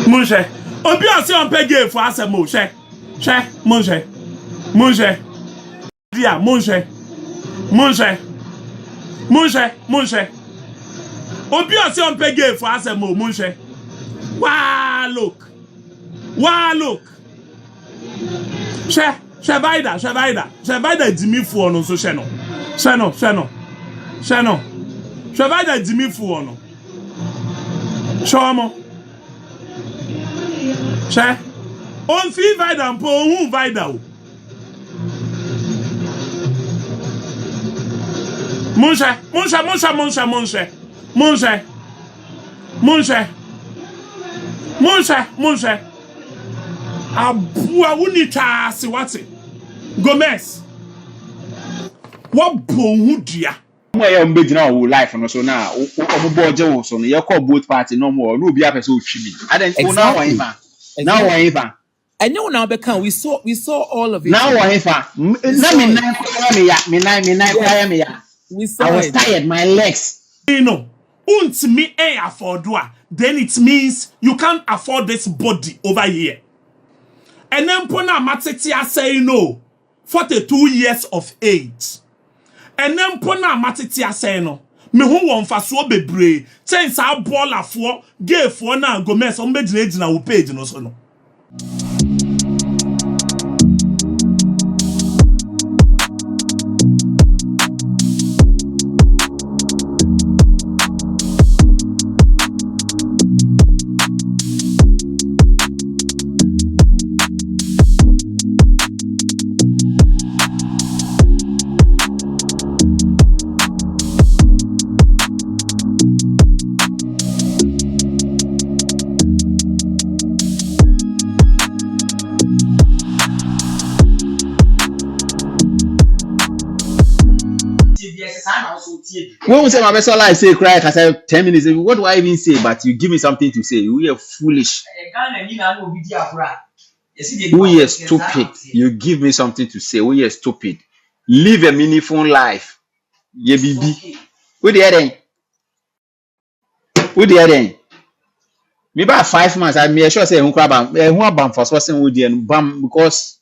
Munche. Obi ase on pege for asemo she. She munche. Munche. Dia munche. Munche. Munche, munche. Obi ase on pege for asemo munche. Wow, look. Wow, look. Shebaida dimi fu ono so sheno. Sheno. Shebaida dimi fu ono. Shomo. She. On fi vida mpo hu vida o. Munche. Abua Woni Twaasedi wate. Gomez. What bohu dia? Mo ya mbe gina wo life no so na omobo oje wo so no ye call both party no more no obi apese otwi bi. I don't know now ifa. Now ifa. And you now become we saw all of it. Now ifa. Na me nine me ya. We saw I was tired, my legs. You know, me afford wa. Then it means you can't afford this body over here. And then pona matetia say no. 42 years of age. And then pona matetia say no. Me who won fa so bebre. Change our baller for gay for na Gomez on bed na wo page no so no. When we say my best I say cry, I say 10 minutes. What do I even say? But you give me something to say. We are foolish. We are stupid. You give me something to say. We are stupid. Live a meaningful life. Ye bibi. Who the other? Who the other? Me about 5 months. I may sure say who bam for sourcing with you and bam because.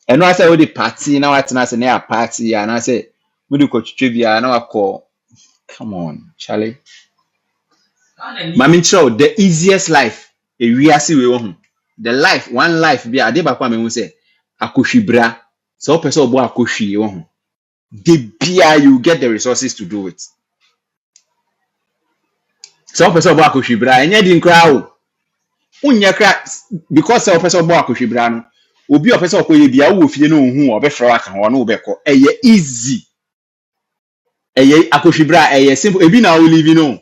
And I say with the party now. I say near party and I say. We do coach trivia now. I call. Come on, Charlie. Mami show the easiest life. We are see we want the life. One life. Be a day back when we say akoshibra. So person bo akoshi want. The beer you get the resources to do it. So person bo akoshibra. Enye din crowd. Unya cra because so person bo akoshibra no. Obi person okoye bia wo fie no hu obefra aka ho no obekọ. Eye easy. Eye akoshibra eye simple ebi na we live no.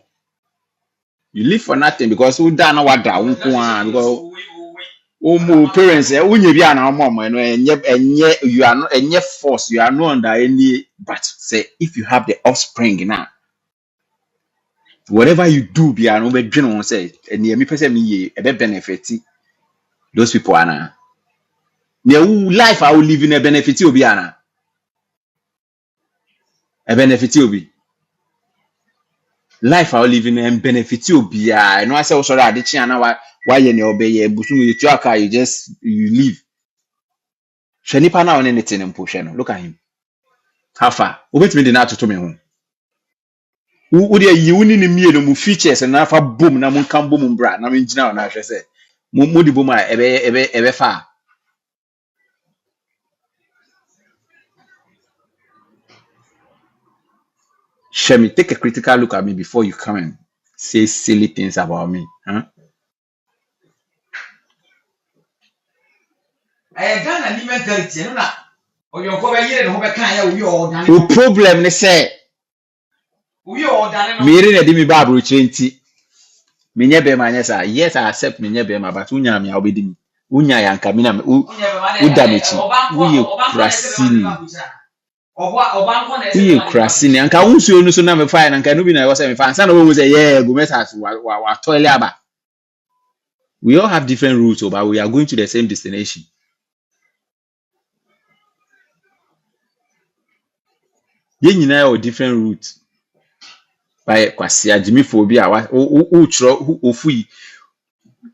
You live for nothing because we da na wada unko an because omo parents unye bia na omo no enye you are not enye force you are not under any but say if you have the offspring now whatever you do bia no be dwene won say ene me pese me ye e be benefit those people ana their life I will live in a benefit obi ana a benefit obi life I will live in and benefit obi I know I say sorry ade chi ana why you obey busum you aka you just you live shanipa na on anything in push no look at him how far obetimi de na atoto me ho wo de yi woni ni mie no mu features na fa boom na mu kan boom bra na me ngina na hwe say mo di boom a ebe fa Shemi, take a critical look at me before you come and say silly things about me. Huh? The problem is say me na di me ba bro chenti. Me nye be ma nyesa. Yes, I accept me nye be ma but unya me obedi mi. Unya ya nka mi na u damechi. Uye krasini. Uye krasini. Anka unsu onu so na me fine anka no bi na e was me fine. San no we say yeah go message wa toilet aba. We all have different routes but we are going to the same destination. Ye nyina o different routes. By kwasi ajimi phobia o chro ofu yi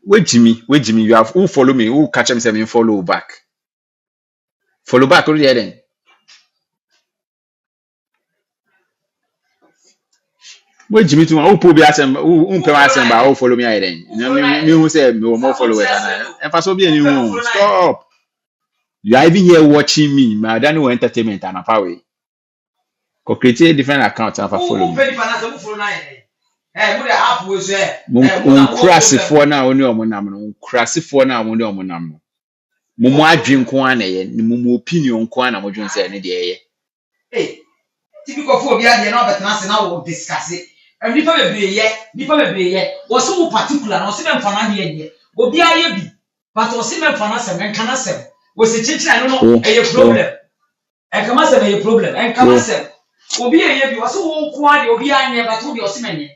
Wait Jimmy, you have who follow me, who catch him say me follow back. Follow back already then. Wait Jimmy to who put be asem who pay my asem ba who follow me then. Me who say me more followers and for so be anyone. Stop. You are even here watching me, my don't know entertainment and a way. Go create a different account and follow me. Crassy for now only omonam. Crassy for now only omonam. Mumu adwin ko ana ye, mumu opinion ko ana modwon say ne de ye. Eh, typical for obi ade na obetena se na wo discuss it. Nipa bebre ye. Wo so particular na o se me mfana de ye. Obi aye bi, but o se me mfana se me kana se. Wo se chichira no eye problem. E kama se eye problem. En kama se obi aye bi, wo so wo ko ade obi anye but wo de o se menye.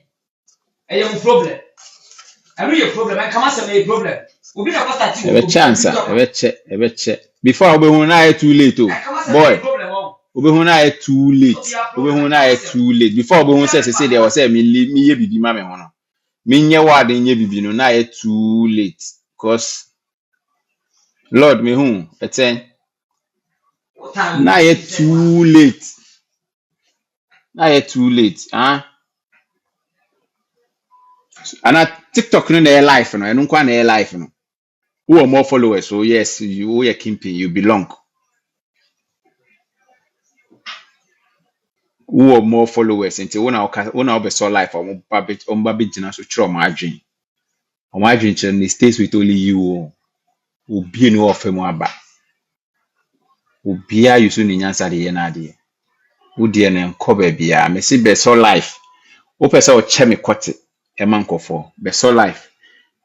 Eye mo problem. Every your problem, and come as a problem. We'll be a chance, a check. Before we too late, boy. We too late. Too late. Before we say there was a me be mammy hono. Me word in ye be no na too late. Cause Lord me whom a 10 na too late. Na too late, huh? And at TikTok no their life no, and no their life no. Who are more followers? So yes, you are Kimpi, you belong. Who are more followers? Until when I be so life, I'm baby jina so try my dream. My dream channel stays with only you. Who be no of him aba. Who be a you soon in answer the enadi. Who dear name cover be a me see be so life. Who person or chemi kote a man ko for be so life.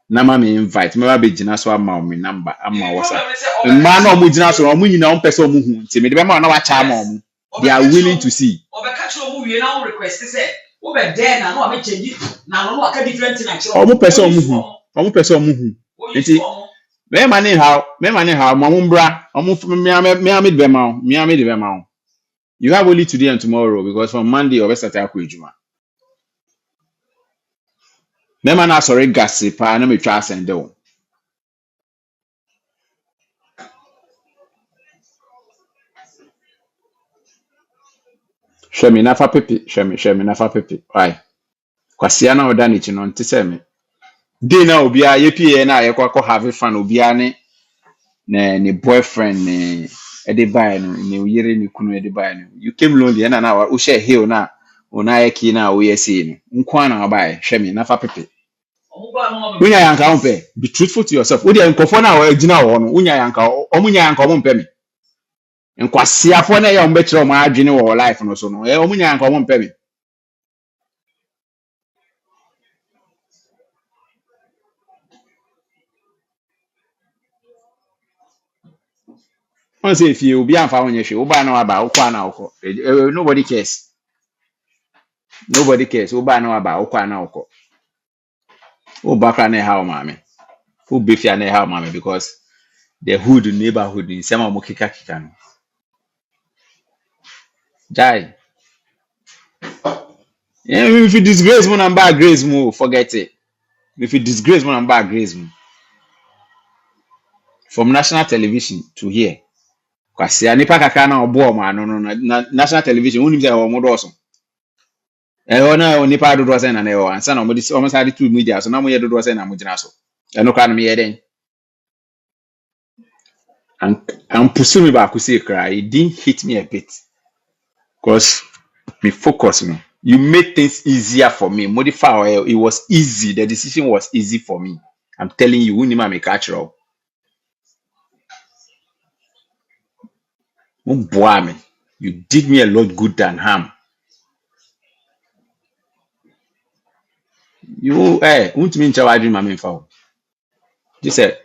Nama me invite me be jina so ama me number ama WhatsApp. Man no mu jina so omu nyina on person omu hu nti me de be ma na wa cha ama omu. They are willing to see. Obeka chiro mu wie na on request say wo be there na no make change na no aka different thing na chiro. Omu person omu hu. Omu person omu hu. Nti me mani how mamu bra omu me amid be ma me amid be ma. You have only today and tomorrow because from Monday or start akwa ejuma. Me man na sorry gossip pa na me twa send o. Shemi na fa pepe. Why? Kwasia na oda ni chi no nti se me. Dey na obi a ye pie na ye kwakọ have fun obi a ne boyfriend ne ede buy no ne yere ne kunu ede buy no. You came lonely na o share hill na ona ye ki na o ye see no. Nko na buy Shemi na fa pepe. Unya yanka ompe. Be truthful to yourself. Odi nkofo na o agina wo no. Unya yanka omunya yanka ompe me. Nkwasiafo na ye ombekire o ma adwene wo life no so no. Omunya yanka ompe me. On say if you be amfa wonye hwe, wo ba na aba, wo kwa na wo. Nobody cares. Wo ba na aba, wo kwa na wo. Wo ba kra na ha o mame. Wo be fia na ha o mame because the hood neighborhood in some mo kika no. Jai. If you disgrace mo na bad grace mo, forget it. If you disgrace mo na bad grace mo. From national television to here. Kwasi anipa kakra na obo o ma no national television unim say o mo do so. Ona onipa do say na na o ansa na o mo side to media so na mo ye do say na mo gina so. Eno kwa na me ye den. And pursue me back say cry. It didn't hit me a bit. Because me focus no. You made things easier for me. Modify it was easy. The decision was easy for me. I'm telling you, we need to make catch up. You did me a lot good than harm. You won't mean to dream my foul. You said,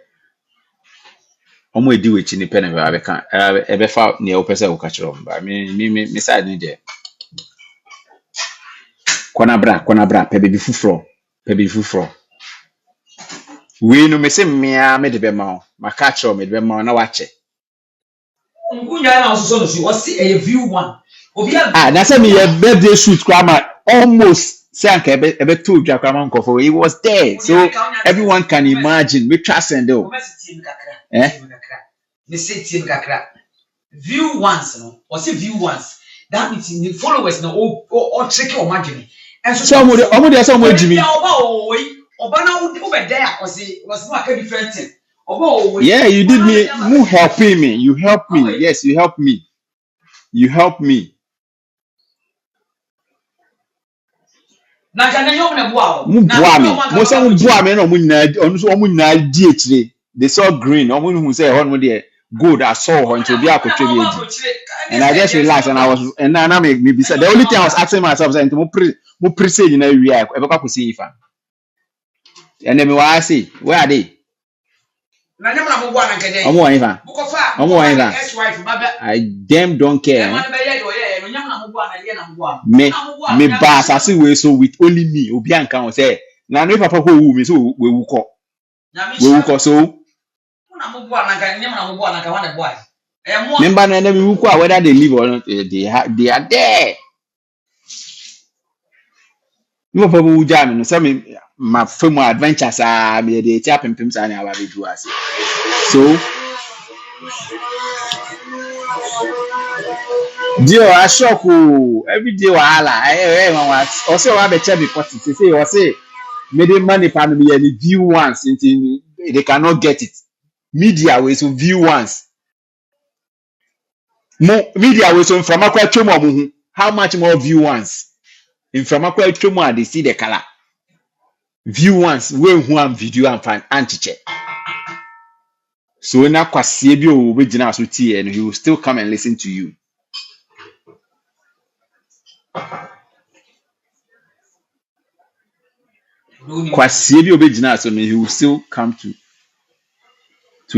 I'm going to do it in the pen of I can't ever found near Opesa or catch up. But me side need there. Konabra, pebe fufro. We no me say me de be ma ma catch up me de be ma na wache. Nkunya na so so o see a view one. Obi na say me your birthday shoot grandma almost say anka ebe to dwa kwa man kofo. He was there. So everyone can imagine. We trust and do. Me say team kakra. View once no. Or say view once. That means the followers no all tricky or margin. And so some Jimmy. Oba na over there was not a different thing. Yeah, you did me. You helping me. You helped me. Yes, you helped me. You helped me. Na kana yom na bua. Mo say mo bua me no mo nyina di etire. They saw green. Omo who say ho no there good. I saw her until be akotwe bi eji. And I just relaxed and I was and now me be said the only thing I was asking myself is mo pre say nyina wi a e be kwa kosi ifa. And then me wa say where are they? Na nyam na mo bua na nkede. Omo wa ifa. Omo wa ifa. I damn don't care. Me bass as we so with only me obi anka won say na no papa ko wu me so we wu ko so member na me wu ko whether they live or not they are there no papa wu jam no say me my family adventures are me dey tia pempem sa na aba be do ase so Dio I shock every day wahala man also wa be check report say you say made money pan me any view once until they cannot get it media we so view once more media we so from akwa twemo how much more view once in from akwa twemo they see the color view once we who am video and fan anti-check so na kwasie bi o be gina so tie and he will still come and listen to you. Kwasie bi obegina so he will still come to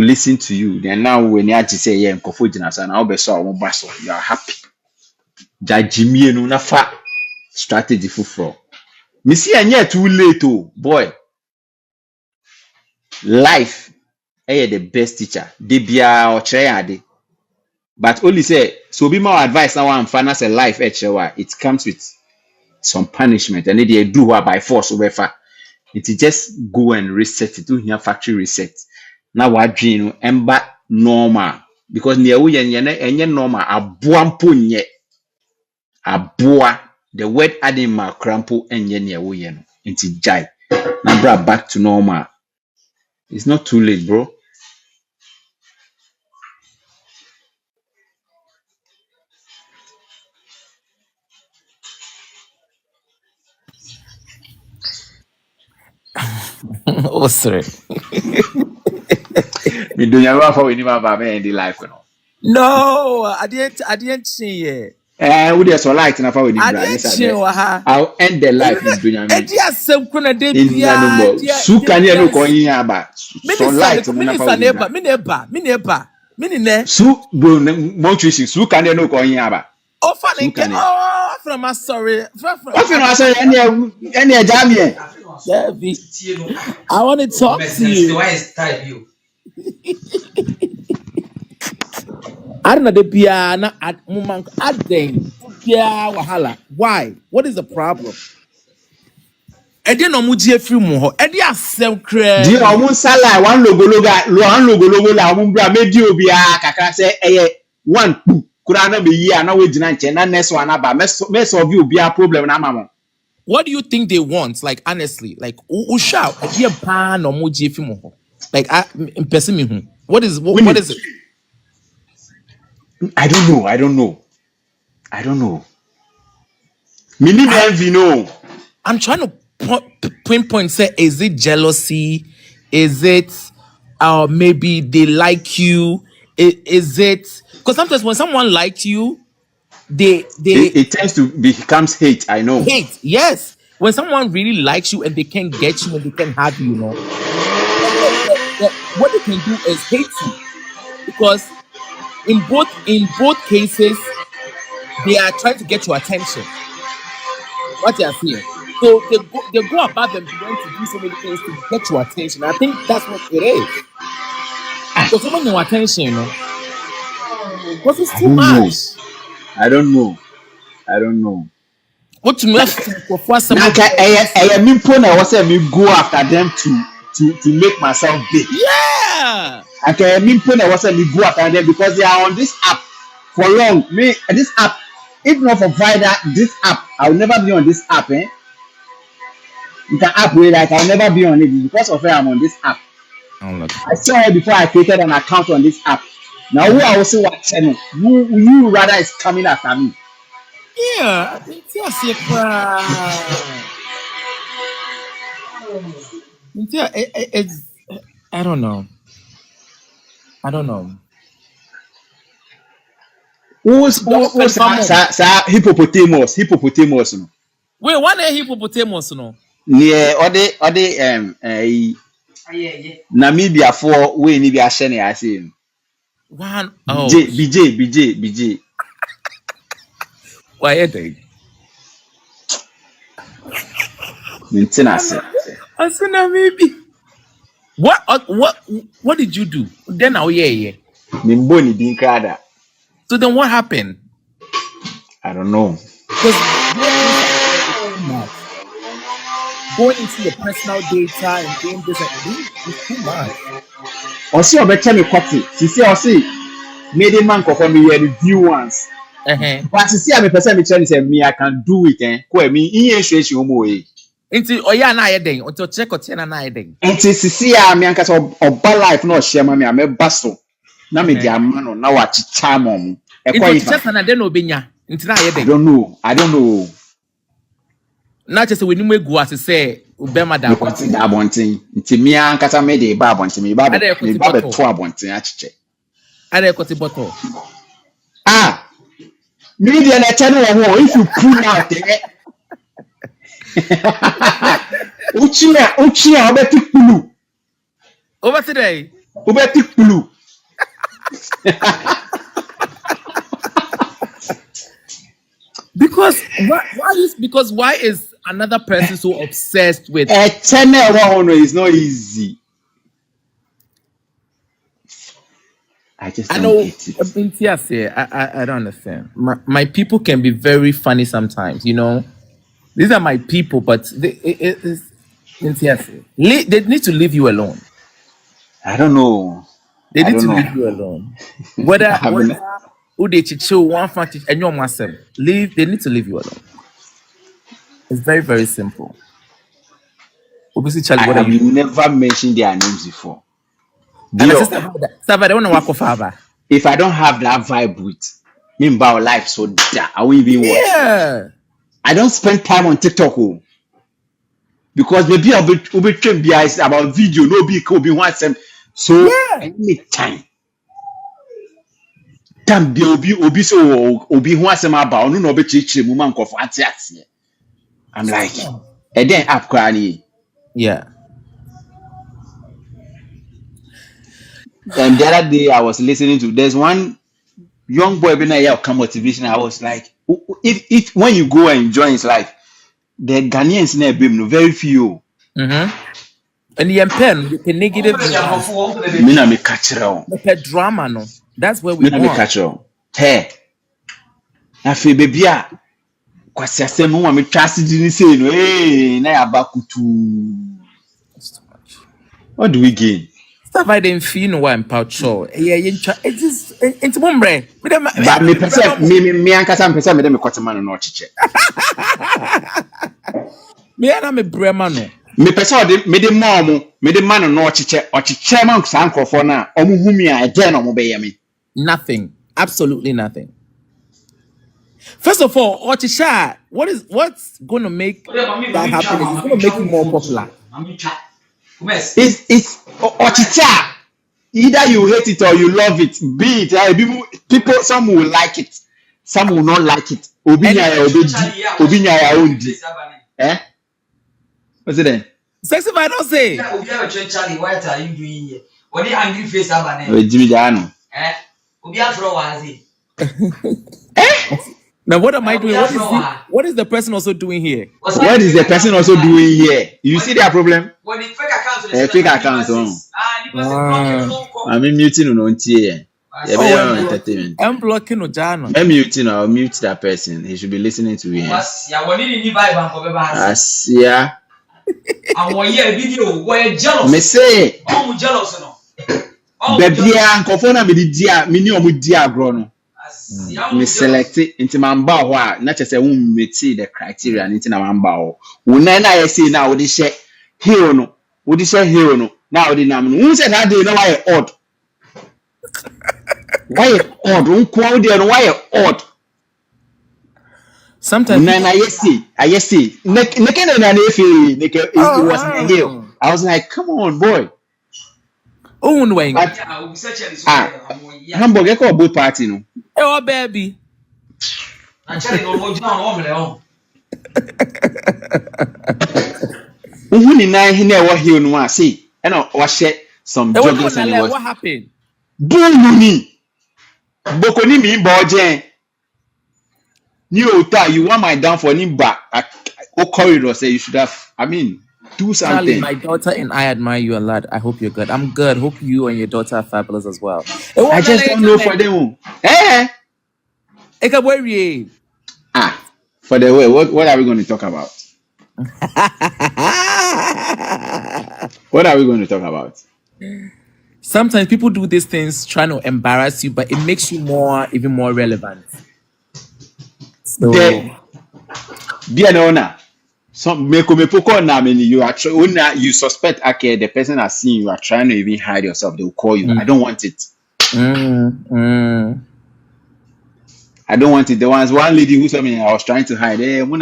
listen to you. Then now when you say yeah nkofo gina so na obeso omo baso you are happy. Jajimie no na fa strategy fufuro. Me see anya too late oh boy. Life the best teacher. They bia or ade. But only say so be more advice now one fan as a life it comes with some punishment and they do what by force over far. It just go and reset it. Do here factory reset. Now what dream ember normal because near we and normal aboa mponye aboa the word adding ma crampo and near we into jai. Now brought back to normal. It's not too late, bro. Oh, sorry. Me do you ever for any man in the life, No, I didn't see it. Who there's a light na fa we di bra I'll end the life in dunya me. Edi asem kuna de In bia. number su kan ye no ko yin aba. So light na fa we di bra. Me ne. Su bro mo twisi su kan ye no ko yin aba. Oh funny. Oh from my sorry. What you know say any jamie. I want to talk to you. I don't know the piano at moment at then. Wahala. Why? What is the problem? Edi no mu die free mu ho. Edi asem kra. Di o mun sala one logo la mun bra medi obi a kakra say one pu kura na be yi na we gina nche na next one aba me solve obi a problem na mama. What do you think they want? Like honestly, like usha edi pa no mu die free mu ho. Like person me hu. What is it? I don't know. Me need envy no. I'm trying to pinpoint say is it jealousy? Is it maybe they like you? Is it because sometimes when someone likes you, it tends to becomes hate, I know. Hate, yes. When someone really likes you and they can't get you and they can't have you, what they can do is hate you. Because in both cases, they are trying to get your attention. What you are saying. So they go about them trying to do so many things to get your attention. I think that's what it is. Because someone your attention, because it's too much. I don't know. What to me for some? I mean, I was saying me go after them to make myself big. Yeah. I mean, I was saying me go after them because they are on this app for long. Me this app, if not for provider, this app, I will never be on this app. It's an app where like I'll never be on it because of where I'm on this app. I saw it before I created an account on this app. Now who I also watch channel? You rather is coming after me. Yeah, I think yes, it's I don't know. Who's hippopotamus? No? Wait, one hippopotamus no? Yeah, or they Namibia for we ni be ashene I say. One BJ. Why are they? Maintenance. I said maybe. What did you do? Then yeah. Mimboni din krada. So then what happened? I don't know. Going into your personal data and doing this is too much. Osi obeche me kwati. Sisi osi made a man confirm me review once. But sisi a me person me tell say me I can do it Ko me in issue omo e. Nti oya na ayeden, until check out na ayeden. Nti sisi a me anka so oba life na o share ma me a me baso. Na me dia ma no na wa chicha mom. E kwa ifa na den obenya. Nti na ayeden. I don't know. Na just we nimu egu as say ubema da abontin. Nti me anka me dey ba abontin me ba be to abontin achiche. Ade kwoti bottle. Media na channel if you pull out there. Uchia obeti kulu. Over today. Obeti kulu. Because why is another person so obsessed with a channel is not easy. I don't get it. I don't understand. My people can be very funny sometimes, you know. These are my people, but they need to leave you alone. I don't know. They need to leave you alone. Whether they chill one fancy and your master they need to leave you alone. It's very, very simple. Obviously, Charlie, I have never mentioned their names before. If I don't have that vibe with me about life, so that I will even watch. Yeah. I don't spend time on TikTok because maybe I'll be trained about video, no be cool, be one sem. So anytime. Time be obi so obi one sem about no be chichi moment of ati. I'm like, and then app crying. Yeah. And the other day I was listening to there's one young boy been a come motivation. I was like, if when you go and join his life, the Ghanaians never been very few. And the pen the negative me catch the drama no. That's where we me catch hey. Na fe baby a kwasi asem mo me Twaasedi ni say no na abakutu. What do we gain? Stuff I didn't feel no one pouch show. Yeah, it's just it's mumbre. But me person me ankasa person me dem kwatema no chiche. Me na me brema no. Me person me de mom me de man no chiche man san krofo na omo humi a e no mo be ye me. Nothing. Absolutely nothing. First of all, Ochisha, what's going to make that happen? It's going to make you more popular. It's Ochicha. Either you hate it or you love it. Be it people. Some will like it, some will not like it. Obinya own. What's it then? Sexy, I don't say. Charlie, what are you doing here? What the angry face abane? Jimmy Dano. Obia throw wazi. Now what am I doing? What is the person also doing here? What is the person also doing here? You see their problem? When the fake account fake account on. I mean muting no here. Yeah, Oh, entertainment. I'm blocking Ojano. I'm muting or mute that person. He should be listening to him. Yeah, what did you buy bank of a Asia. And 1 year video where jealous. Me say. Oh, jealous no. Baby, uncle, na me di dia, me ni omu dia agro no. Me select into mamba ho a na chese wo meet the criteria into na mamba ho. Wo na ye say na wo di share hero no. Wo di share hero no. Na wo di nam no. Who said that day no why odd? Why odd? Unko wo dey no why odd? Sometimes Na I say. It was a hero. I was like, come on, boy. Oh, no way. Hamburg, I call both party no. Oh, baby. Who ni na he na wo hero no a say. E na wa share some joggers and what happened? Woni. Boko ni mi boje. Ni ota you want my down for ni ba. O corridor say you should have. I mean, do something. Charlie, my daughter and I admire you a lot. I hope you're good. I'm good. Hope you and your daughter are fabulous as well. I just don't know for them. For the way, what are we going to talk about? What are we going to talk about? Sometimes people do these things trying to embarrass you, but it makes you even more relevant. So, be an owner. Some you suspect okay, the person has seen you are trying to even hide yourself. They will call you. I don't want it. I don't want it. There was one lady who told me I was trying to hide. I was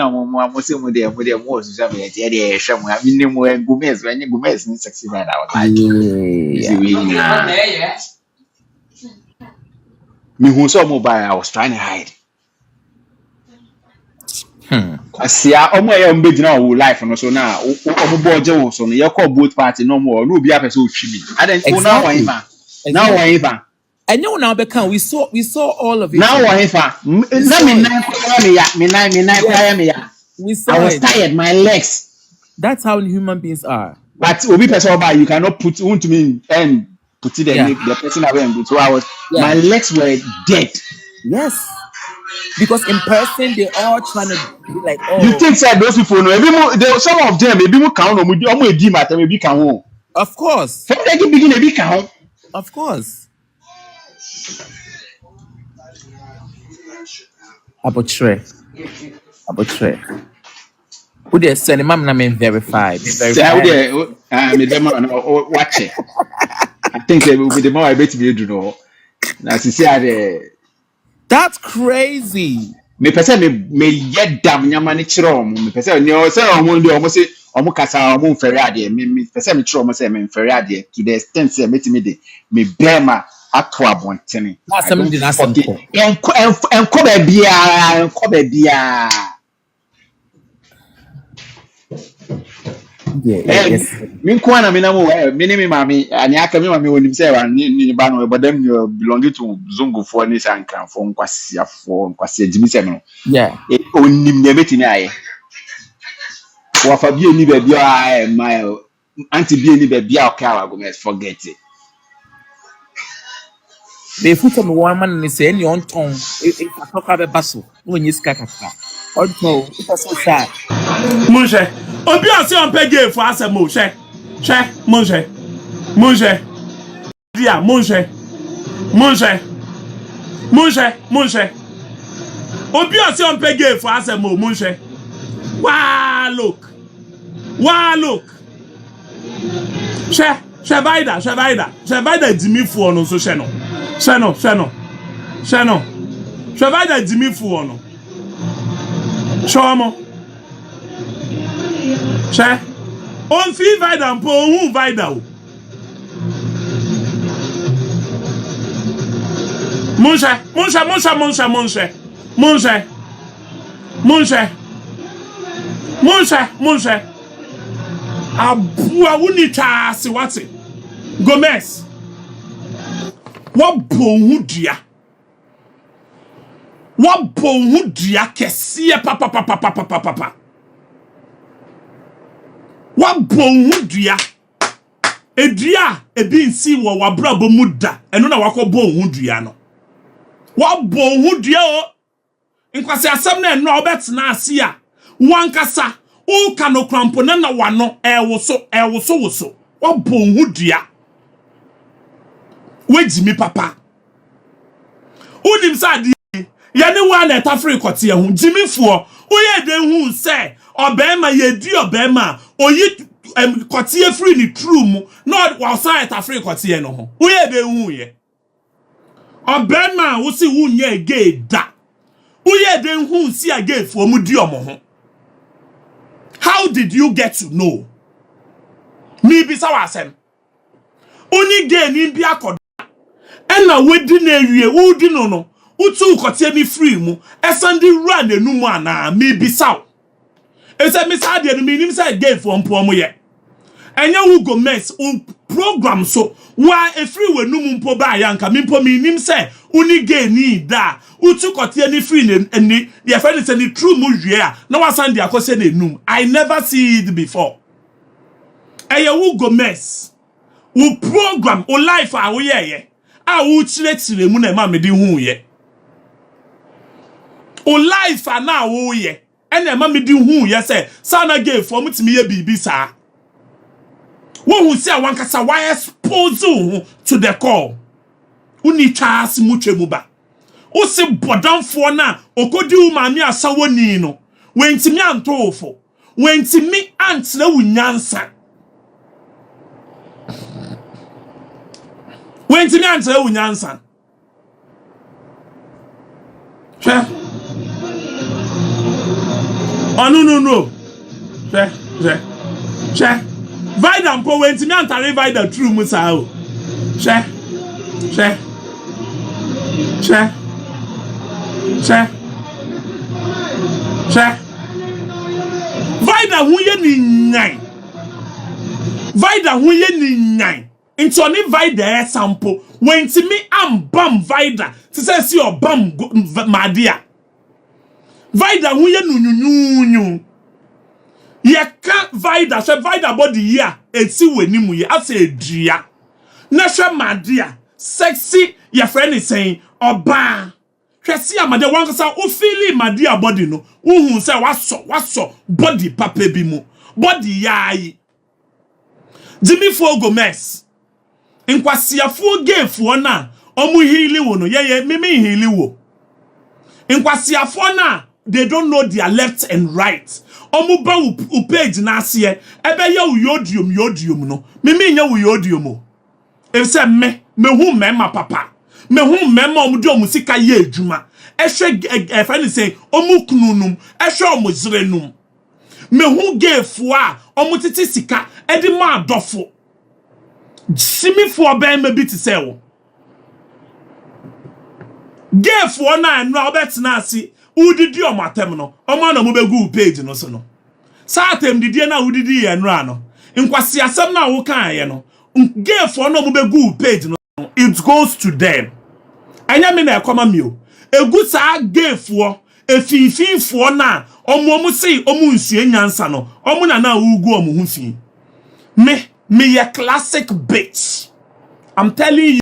trying to hide. Asia omo e mbe gina wo life no so na omo boje wo so no ye call both party no more no obi apese otwimi aden o na wan ifa na wan ifa enyo na be kan we saw all of it na wan ifa na me nine kwaya me ya I was tired my legs. That's how human beings are. But obi person oba you cannot put to me and put it the person away and so I was my legs were dead. Yes. Because in person they all trying to be like, oh. You think that those people know? Some of them maybe we count maybe count. Of course. From the beginning, maybe count. Of course. Abotre. Who they send him? I'm verified. Watch it. I think they will be the more I bet you do know. Now, see that's crazy. Me person me yet damn nyamani chiro me person ni o say omo ndi omo say omo kasa omo mfere ade me person me chiro omo say me mfere ade to the extent say metimi de me bema ato abontene asem di na asem ko enko ba bia yes min ko na me na mo me ni me mami ani aka me mami wonim say wa ni ba no but them belong to zungu for ni sankan for nkwasi ejimi se no onim ne betimi aye wa fa bi ni ba bia my anti bi ni ba bia o ka go me forget it they put on one man ni say any on ton if I talk about baso when you skakaka on ton it was so sad Monje obi ase on pege for asemo she monje dia monje obi ase on pege for asemo monje wa look she vaida dimi fu no so she no vaida dimi fu no shomo she on fi vaida mpo hu vaida o monje abua wuni taasi wate Gomez wabonhu dua kesiye papa wabonhu dua edua ebi nsi wo wabrabo mu da eno na wakɔbɔ ohu dua no wabɔ ohu dua o nkwase asɛm na eno obetena ase a wankasa o kano krampo na wano ɛwoso wabɔ ohu dua wejimi papa unim sa di yane wa na etafre kote ho jimifuo oye de hu se obema yedi obema oyi kote free ni true mu no wa sa etafre kote no ho oye de hu ye obema wo si wu nye gay da oye de hu si agay fu mu di omo ho. How did you get to know? Me bi sa wasem oni gay ni bi akoda ena wedi na ewie wudi no utu kote ni free mu esandi run enum ana me bi sa ese me sa de no me nim say gay for mpo mo ye enya wu go mess program so wa e free we num mpo ba ya nka me mpo me nim say uni gay ni da utu kote ni free ni ye friend say ni true mu wie a na wa sandi akose na enum. I never see it before. Enya wu go mess u program o life a wo ye a wo chire mu na ma me di hu ye o life a na wo ye ena ma me di hu ye say sana gay for mutimi ye bibi sa wo hu se wankasa why expose hu to the call uni chas mutwe mu ba o se bodanfo na okodi u maami asawo ni no wentimi antofo wentimi antre wunyansa wentimi antre wunyansa che oh no che vida mpo wentimi antare vida true musa o che vida huye ni nyan vida huye ni nyan nti oni vida sample wentimi ambam vida ti say si obam madia vida huye nunyunyunyu ye ka vida so vida body ya eti wanimu ye ase edua na hwe madia sexy your friend is saying oba hwesi amade wankasa o feel madia body no uhun say waso body papa bi mu body yayi Jimmy Fogo mess nkwasiafo gefo na omu healing wo no ye mimi healing wo nkwasiafo na they don't know their left and right omu ba u page na ase ebe ye uyodium no mimi nya uyodium o e say me hu mema papa me hu mema omu di omu sika ye adwuma ehwe friend say omu kununum ehwe omu zrenum me hu gefo a omu titi sika edi ma adofo simifo ben me bi ti say wo gefo na enu obetena ase udidi omu atem no omu na mo begu page no so no sa atem didi na udidi ye enu ano nkwasi asem na wo kan ye no gefo na mo begu page no it goes to them anya me na ekoma mi o egu sa gefo efinfinfo na omu sei omu nsue nyansa no omu na ugu omu hu fi me ye classic bitch. I'm telling you.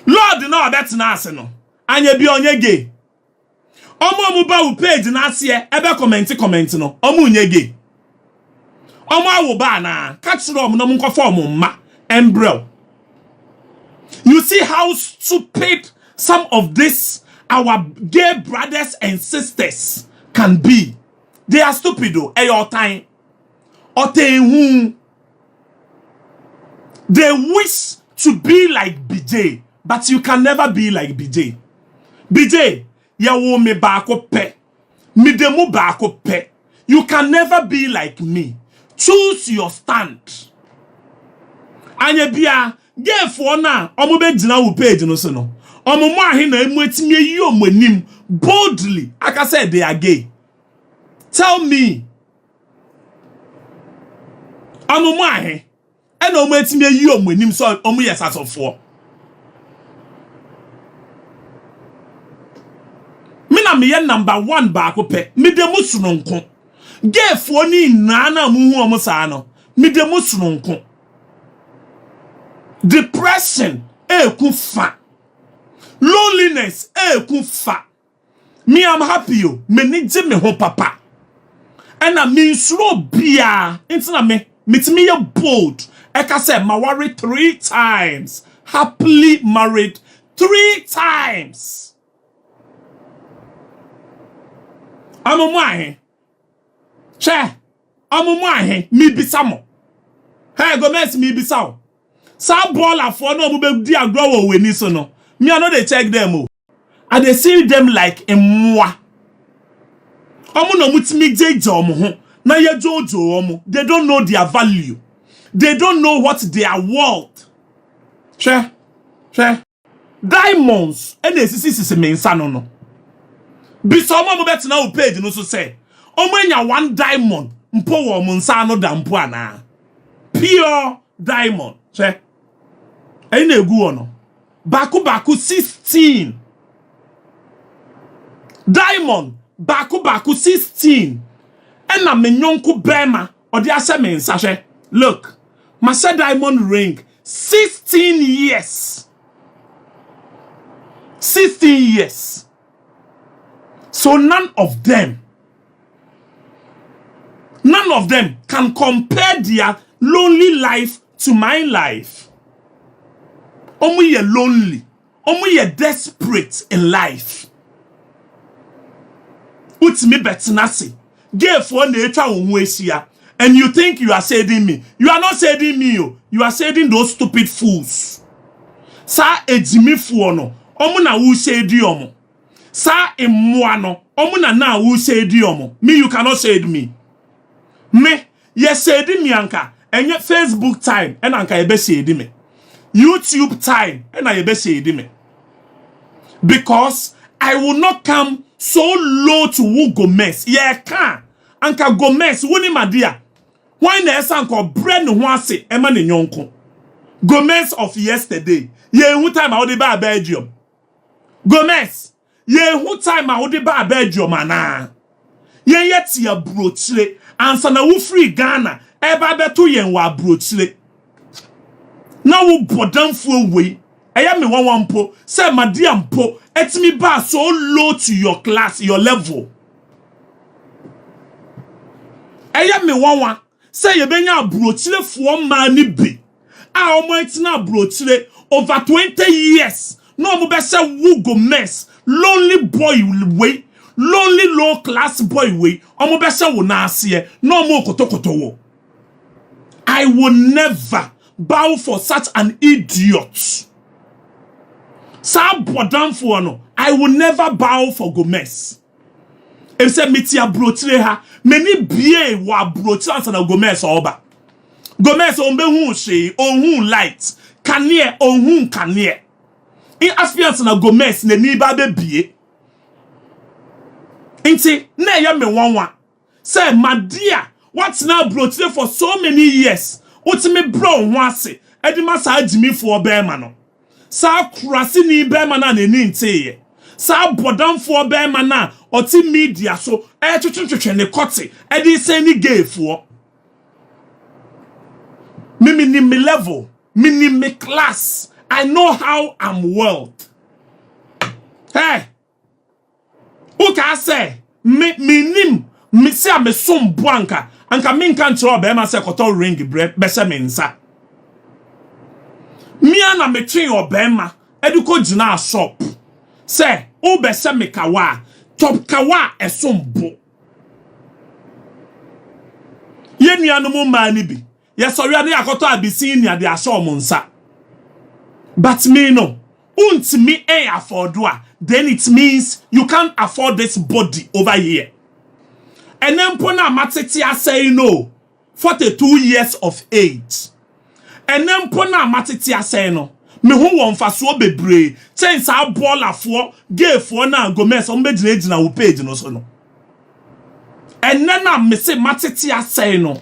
Lord no obetena ase no anya bi onye gay omu ba u page na ase ebe comment no omu nye gay omu awo ba na catch rom no mko form ma embryo. You see how stupid some of this our gay brothers and sisters can be. They are stupid though. Your time. They wish to be like BJ, but you can never be like BJ. BJ, ya wo me baako pe. Me demu baako pe. You can never be like me. Choose your stand. Anye bia gefo na omo be gina wo page no so no omo mo ahe na emu etimi yi omo anim boldly aka say they are gay. Tell me omo mo ahe ena omo etimi yi omo anim so omo yes asofo me na me ye number 1 baako pe me de mu sunonko gefo ni na na mu hu omo saa no me demu sununko. Depression kufa. Loneliness kufa. Me I'm happy yo. Me nije me ho papa. And I mean slow bia. Intina me bold. Eka say ma worry 3 times. Happily married 3 times. I'm a mwahe. Che. I'm a mwahe. Mi bisamo. Hey, Gomez mi bisaw. Sa baller for no be di agro we ni so no. Me I know they check them o. I dey see them like a mwa. Omo no mutimi jeje omo ho. Na ye jojo omo. They don't know their value. They don't know what they are worth. Che. Diamonds. And this me insano no. Biso omo bet na o page no so say. Omo nya 1 diamond. Mpo wo mo nsano da mpo ana. Pure diamond. Che. Ayi na egu ono. Baku 16. Diamond. Baku 16. Ena me nyonku bema. Odi ase me nsa. Look. Masa diamond ring. 16 years. 16 years. So none of them can compare their lonely life to my life. Omo ye lonely. Omo ye desperate in life. Utimi betinasi. Gay for nature unwesia. And you think you are saving me. You are not saving me. You are saving those stupid fools. Sa ejimi fuono. Omo na wu sedi omo. Sa emwano. Omo na wu sedi omo. Me you cannot save me. Me ye sedi mi anka. Enye Facebook time and anka ebe sedi me. YouTube time and I ebe sedi me. Because I will not come so low to who Gomez. Yeah, can. Anka Gomez Woni madia. Why na esanko bread no hwase ema ne nyonko. Gomez of yesterday. Ye hu time a wode ba Belgium. Gomez, ye hu time a wode ba Belgium ana. Ye yet ya brochire ansa na wo free Ghana eba beto yen wa brochire. Na wo bodamfo we. Eya me wanwampo say madia mpo etimi ba so low to your class, your level. Eya me wanwa say ye benya brochire fo ma ni bi. A omo etina brochire over 20 years. No mo be say wo go mess. Lonely boy way. Lonely low class boy way. Omo be say wo na ase. No mo kotokoto wo. I will never bow for such an idiot. Sa bodam for no. I will never bow for Gomez. If say metia brochire ha, many bie wa brochire ansa na Gomez oba. Gomez onbe hu she, onhu light. Kanye onhu kanye. In afiance na Gomez ne ni ba be bie. Inti na ya me wanwa. Say madia, what's now brochire for so many years. Utimi bro ho ase. Edima sa agimi for bema no. Sa krasi ni bema na ne ni nteye. Sa bodam for bema na oti media so twetwetwe ne kote. Edi se ni gay for. Me level, me class. I know how I'm world. Hey, uka say me say I'm some blanca. Anka min kan tro be ma se koto ring be se me nsa. Me ana me twen obema eduko gina shop. Say o be se me kawa top kawa esombo. Ye nuanu mo ma ni bi. Yes, sorry, I akoto abisi ni ade asho mo nsa. But me no. Me afford wa. Then it means you can't afford this body over here. And then pona matetia say no. 42 years of age. And then pona matetia say no. Me hu won fa so bebre. Change sa baller for gay for na Gomez on be na wo page no so no. And then na me say matetia say no.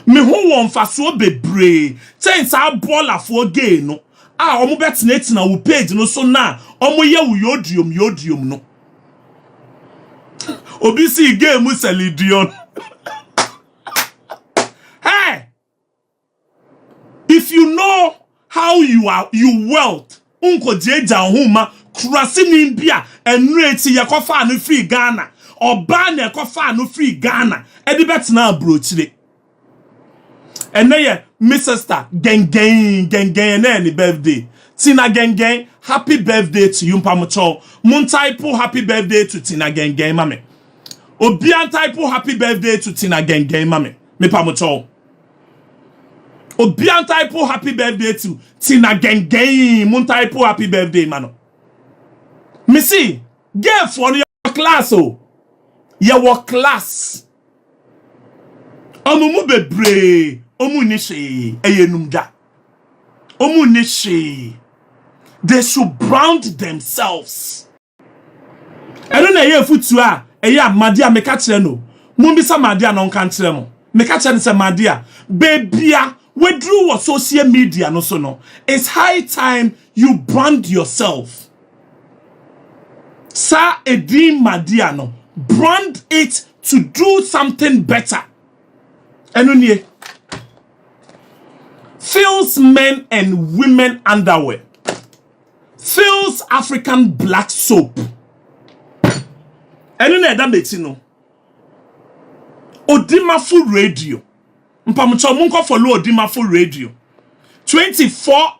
Me hu won fa so bebre. Change sa baller for gay no. Ah, omo bet na wo page no so na omo ye wo yodium no. Obi si gay mu selidion. Hey! if you know how you wealth, unko jeja huma, krasini mbia, enreti ya kofa anu free Ghana, or ban ya kofa anu free Ghana, edibet na brochile. And then Miss Sister, gang, any birthday. Tina gang, happy birthday to you, Mpamucho. Moon typo, happy birthday to Tina gang, mame. Obian typo, happy birthday to Tina gang, mame. Me Pamucho. Obian typo, happy birthday to Tina gang, moon typo, happy birthday, mano. Missy, get for your class, oh. Your class. Omumu bebre. Omu nishi eyenumda. Omu nishi. They should brand themselves. I don't know ye futua. Eya madia me kachire no. Mumbisa madia no nkanchire mo. Me kachire se madia. Babia we drew what social media no so no. It's high time you brand yourself. Sa edin madia no. Brand it to do something better. Enunye. Fills men and women underwear. Fills African black soap. Enunye da metino. Odimafu radio. Mpamucho munko follow Odimafu radio. 24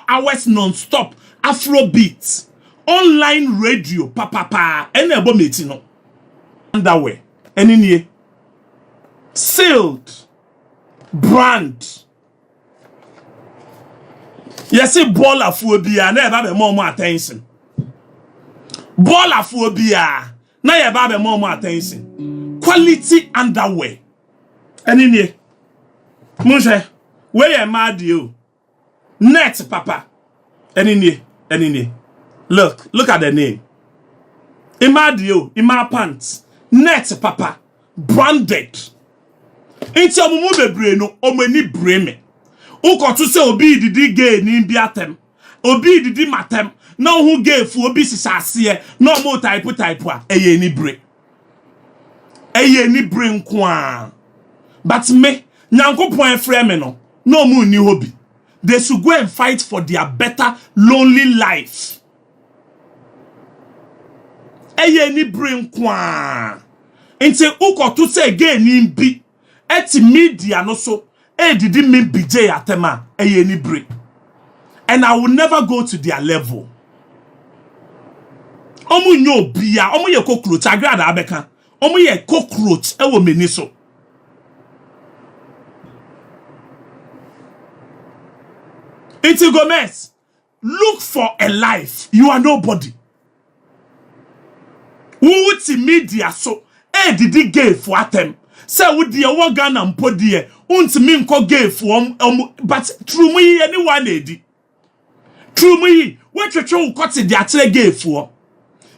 hours non-stop Afrobeat. Online radio papa. Ene ebo metino. Underwear. Enunye. Sealed. Brand. Yes, baller phobia. Na eba be more attention. Baller phobia. Na eba be more attention. Quality underwear. Enini. Munje. Where you mad you? Net papa. Enini. Look at the name. Imadio. Ima pants. Net papa. Branded. Inti omumu bebre no omani breme. Ukotu se obi didi gay ni biatem. Obi didi matem. Na hu gay fu obi sisase na omo type a eye ni bre. Eye ni bre nkwa. But me nyankopon efre me no omu ni hobi. They should go and fight for their better lonely life. Eye ni bre nkwa. Inti ukotu se gay ni bi. Eti media no so didi me BJ atema ni break. And I will never go to their level. Omu nyo bia, omu ye cockroach agrada abeka. Omu ye cockroach ewo meniso. Iti Gomez, look for a life. You are nobody. Wuti media so didi gay for atem. Say with the Ghana and podie, untimi nko gay for but true me anyone edi. True me, what you cut the atre gay for.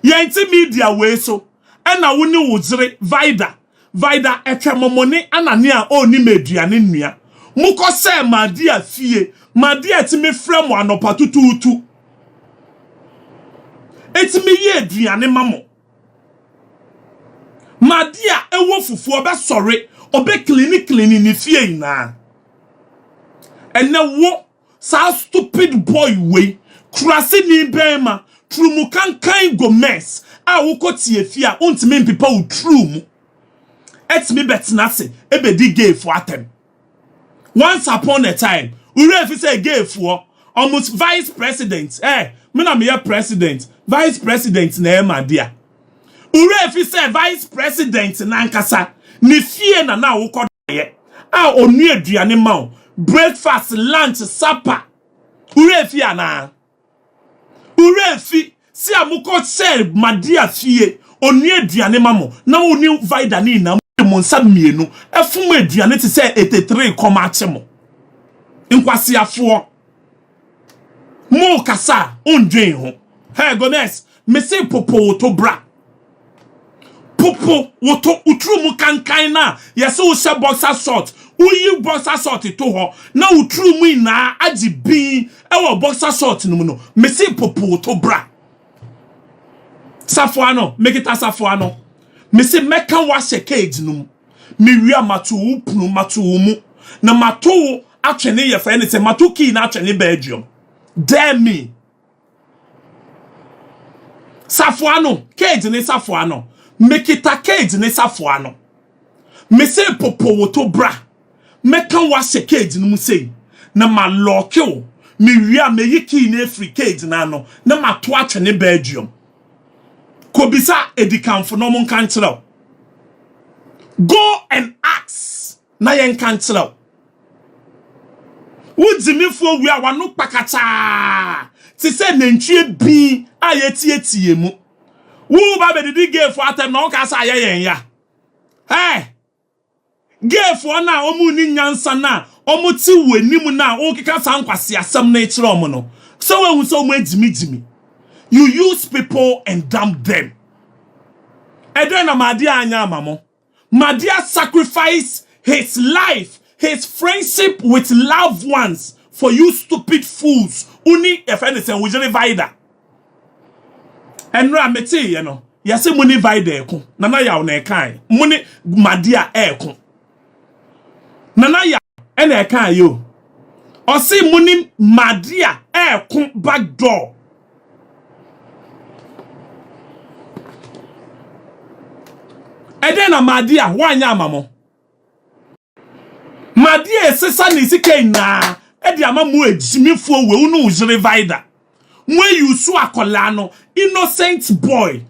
Yanti media way so, and I wouldn't wuzre vida etramomone anania o ni meduane nua. Muko se madia fie, madia timi frem wanopa tutu. Etimi ye aduane mamo. Madia ewo fufu obe sorry obe clinic ni fie ina. Ene wo sa stupid boy we krasi ni bema trumu kan Gomez a wo kotie fie a ontime mpepa wo trumu. Etimi betnase ebedi gay for atem. Once upon a time, ure fi say gay for almost vice president. Me na me president, vice president na madia. Ure fi say vice president nankasa ni fie na wo kodaye a onu aduane ma breakfast lunch supper ure fi ana ure fi si amuko say madia fie onu aduane ma mo na oni vida ni na mo nsa mienu efum aduane ti say 83 koma ache mo nkwasi afo mo kasa ondwen ho hey Gomez me say popo to bra popo woto utrumu kankan na yese wo se boxer short uyi boxer short to ho na utrumu ina agi bin e wo boxer short no no me say popo to bra safuano make it safuano me say meka wa she cage no me wi amatu upunu matu mu na mato atwene ye fa ne se matoki na atwene Belgium. Dare me. Safuano, cage ne safuano. Mekita cage ne safuano. Me se popo woto bra. Me kan wase cage no mu sei. Na ma lock you. Me wia me yiki ne free cage na no. Na ma to atwene Belgium. Kobisa edikanfo no mon kan kyerɛw. Go and ask na yen kan kyerɛw. Wuzimifo wi awano pakata. Ti se nantwie bi a yetietie mu. Wo ba be didi gay for atem na onka sa ayen ya. Hey. Gay for na omu ni nyansa na omu ti wanimu na onkeka sa nkwase asem na ekire omo no. So we hu so omu ejimi. You use people and dump them. Edena Madia anya mamo. Madia sacrificed his life, his friendship with loved ones for you stupid fools. Uni if anything we just vida. Enra meti you know. Yase muni vida eko. Nana ya one kan. Muni Madia eko. Nana ya ene kan yo. Osi muni Madia eko back door. Edena Madia wanya mamo. Madia sesa ni sike na edi amamu ejimifo we unu ujire vida. When you su akola no innocent boy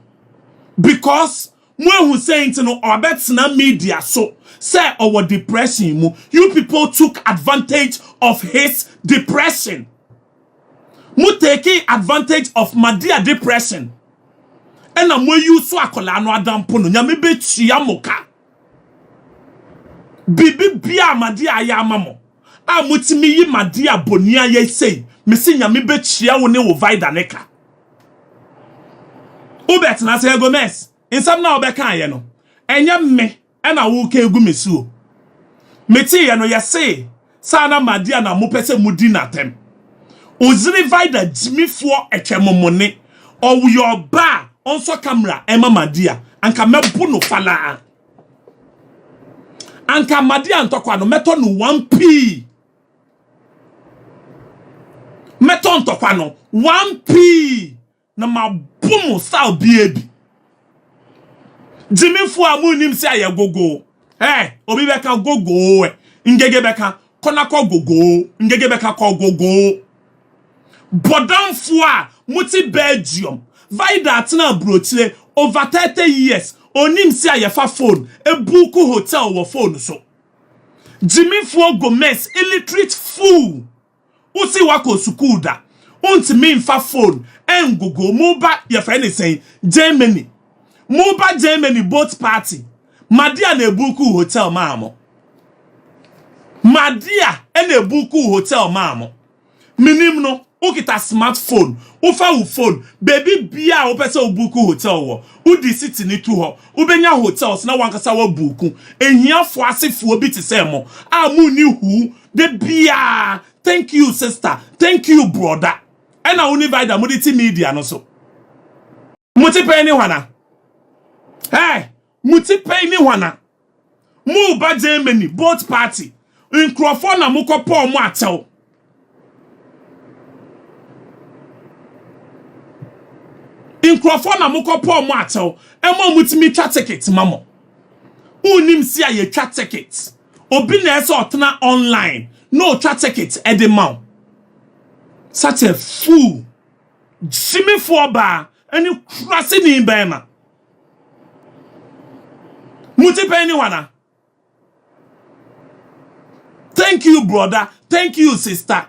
because when who saying no obet na media so say our depression mu you people took advantage of his depression. Mu taking advantage of Madia depression. And I'm when you so akola no adampo no nyame betua moka. Bibi bia Madia ya mamo. A mutimi yi Madia bonia ye say me se nyame betua wo ne wo vida neka. Ubet na say Gomez insam na obeka ye no. Enye me na wo ka egu mesuo. Meti ye no ye say sana Madia na mo pese mudi na tem. Oziri vida jimifo etwemomone or your ba onso camera ema Madia anka mebu no fala. Anka Madia ntokwa no meto no 1p. Meto ntokwa no 1p na mabumu sa obi. Jimifo amunim se aye gogo. Obi beka gogo ngege beka kona ko gogo ngege beka ko gogo. Bodamfo a muti Belgium vida atena brochire over 30 years onim si ayefa phone ebuku hotel wo phone so. Jimifo Gomez illiterate fool. Usi wako school da. Unti mi mfa phone engogo muba yefa anything Germany. Muba Germany both party. Madia na ebuku hotel maamo. Madia ene ebuku hotel maamo. Minim no ukita smartphone, ufa u phone, baby bia opese ubuku hotel wo. Udi city ni tu ho. Ubenya hotels na wankasa wa buku. Ehiafo asefo obi te se mo. Amu ni hu de bia. Thank you sister. Thank you brother. Ena uni vida moditi media no so. Muti pe ni wana. Muti pe ni wana. Mu ba Germany both party. Nkrofo na mukopo mu atel. Nkrofo na mukopo mu atel. Ema mutimi twa ticket mamo. Unim si aye twa ticket. Obi na ese otena online. No twa ticket edema. Such a fool. Jimmy for ba any crashing in bema. Muti pe anyone. Thank you brother. Thank you sister.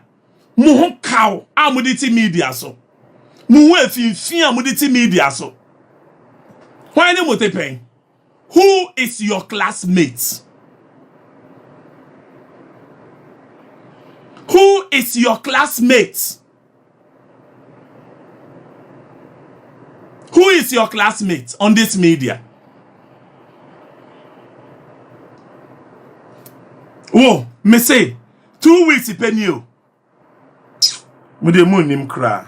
Muho cow amuditi media so. Muwe fin amuditi media so. Why ni muti pe? Who is your classmate? Who is your classmate? Who is your classmate on this media? Oh, me say 2 weeks ipenyo. Mude mu nim kra.